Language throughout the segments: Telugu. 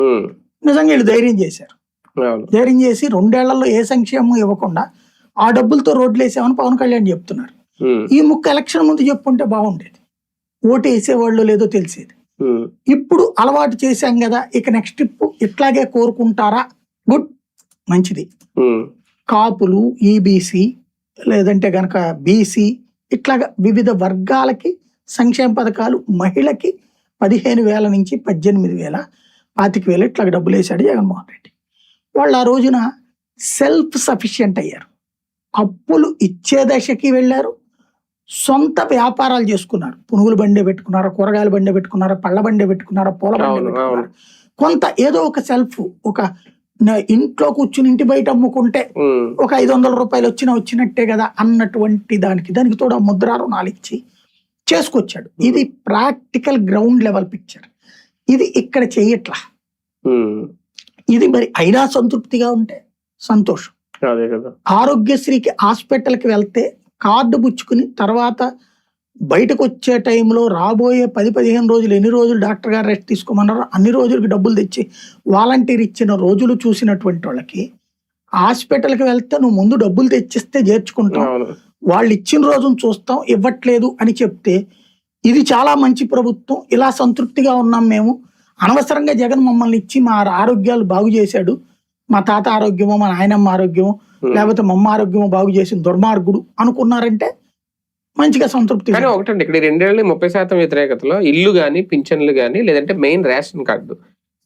ఉమ్, నిజంగా వీళ్ళు ధైర్యం చేశారు. అవును. ధైర్యం చేసి 2 ఏళ్లలో ఏ సంక్షేమం ఇవ్వకుండా ఆ డబ్బులతో రోడ్లు వేసామని పవన్ కళ్యాణ్ చెప్తున్నారు. ఉమ్, ఈ ముక్క ఎలక్షన్ ముందు చెప్పుంటే బాగుండేది, ఓటు వేసేవాళ్ళు లేదో తెలిసేది. ఉమ్, ఇప్పుడు అలవాటు చేశాం కదా, ఇక నెక్స్ట్ ట్రిప్ ఇట్లాగే కోరుకుంటారా, గుడ్, మంచిది. ఉమ్, కాపులు, ఈబీసీ లేదంటే గనక బీసీ ఇట్లాగా వివిధ వర్గాలకి సంక్షేమ పథకాలు, మహిళకి 15,000 నుంచి 18,000, 25,000 ఇట్లా డబ్బులు వేశాడు జగన్మోహన్ రెడ్డి. వాళ్ళు ఆ రోజున సెల్ఫ్ సఫిషియెంట్ అయ్యారు, అప్పులు ఇచ్చే దశకి వెళ్ళారు, సొంత వ్యాపారాలు చేసుకున్నారు. పునుగులు బండే పెట్టుకున్నారా, కూరగాయల బండే పెట్టుకున్నారా, పళ్ళ బండే పెట్టుకున్నారా, పూల బండే అవును, పెట్టుకున్నారా, కొంత ఏదో ఒక సెల్ఫ్, ఒక ఇంట్లో కూర్చుని ఇంటి బయట అమ్ముకుంటే ఉమ్, ఒక 500 రూపాయలు వచ్చినట్టే కదా అన్నటువంటి దానికి తోడు ఆ ముద్ర రుణాలు ఇచ్చి చేసుకొచ్చాడు. ఇది ప్రాక్టికల్ గ్రౌండ్ లెవెల్ పిక్చర్. ఇది ఇక్కడ చెయ్యట్లా. ఉమ్, ఇది మరి అయినా సంతృప్తిగా ఉంటే సంతోషం. అదే కదా. ఆరోగ్యశ్రీకి హాస్పిటల్కి వెళ్తే కార్డు పుచ్చుకుని తర్వాత బయటకు వచ్చే టైంలో రాబోయే 10-15 రోజులు, ఎన్ని రోజులు డాక్టర్ గారు రెస్ట్ తీసుకోమన్నారో అన్ని రోజులకి డబ్బులు తెచ్చి వాలంటీర్ ఇచ్చిన రోజులు చూసినటువంటి వాళ్ళకి హాస్పిటల్కి వెళ్తే నువ్వు ముందు డబ్బులు తెచ్చిస్తే చేర్చుకుంటాం, అవును. వాళ్ళు ఇచ్చిన రోజును చూస్తాం, ఇవ్వట్లేదు అని చెప్తే ఇది చాలా మంచి ప్రభుత్వం, ఇలా సంతృప్తిగా ఉన్నాం మేము, అనవసరంగా జగన్ మమ్మల్ని ఇచ్చి మా ఆరోగ్యాలు బాగు చేశాడు, మా తాత ఆరోగ్యమో మా నాయనమ్మ ఆరోగ్యమో లేకపోతే మా అమ్మ ఆరోగ్యమో బాగు చేసిన దుర్మార్గుడు అనుకున్నారంటే మంచిగా సంతృప్తి. కానీ ఒకటండి, ఇక్కడ 2 ఏళ్ళు 30% వ్యతిరేకతలో ఇల్లు గాని, పింఛన్లు గాని, లేదంటే మెయిన్ రేషన్ కార్డు,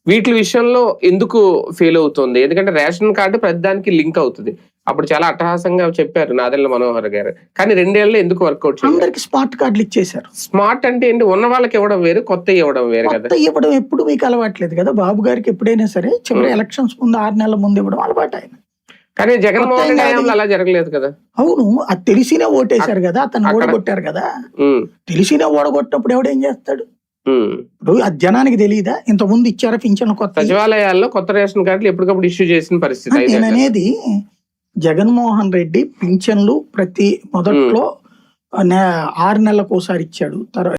వీటి విషయంలో ఎందుకు ఫెయిల్ అవుతుంది? ఎందుకంటే రేషన్ కార్డు ప్రతిదానికి లింక్ అవుతుంది. అప్పుడు చాలా అట్టహాసంగా చెప్పారు నాదెళ్ల మనోహర్ గారు, కానీ 2 ఏళ్ళు ఎందుకు వర్కౌట్ చేయాలి? అందరికి స్మార్ట్ కార్డులు ఇచ్చేశారు. స్మార్ట్ అంటే ఏంటి? ఉన్న వాళ్ళకి ఇవ్వడం వేరు, కొత్త ఇవ్వడం వేరు కదా. కొత్త ఇవ్వడం ఎప్పుడు మీకు అలవాట్లేదు కదా. బాబు గారికి ఎప్పుడైనా సరే చివరి ఎలక్షన్స్ ముందు 6 నెలల ముందు ఇవ్వడం అలవాటు ఆయన. కానీ జగన్మోహన్ రెడ్డి అలా జరగలేదు కదా. అవును, అది తెలిసినే ఓటేశారు కదా, అతను ఓడగొట్టారు కదా. తెలిసినే ఓడగొట్టినప్పుడు ఎవడేం చేస్తాడు? ఇప్పుడు అది జనానికి తెలియదా? ఇంత ముందు ఇచ్చారా పింఛన్లు? కొత్త సచివాలయాల్లో కొత్త రేషన్ కార్డులు ఎప్పటికప్పుడు ఇష్యూ చేసిన పరిస్థితి. నేను అనేది జగన్మోహన్ రెడ్డి పింఛన్లు ప్రతి మొదట్లో 6 నెలలకు ఒకసారి ఇచ్చాడు, తర్వాత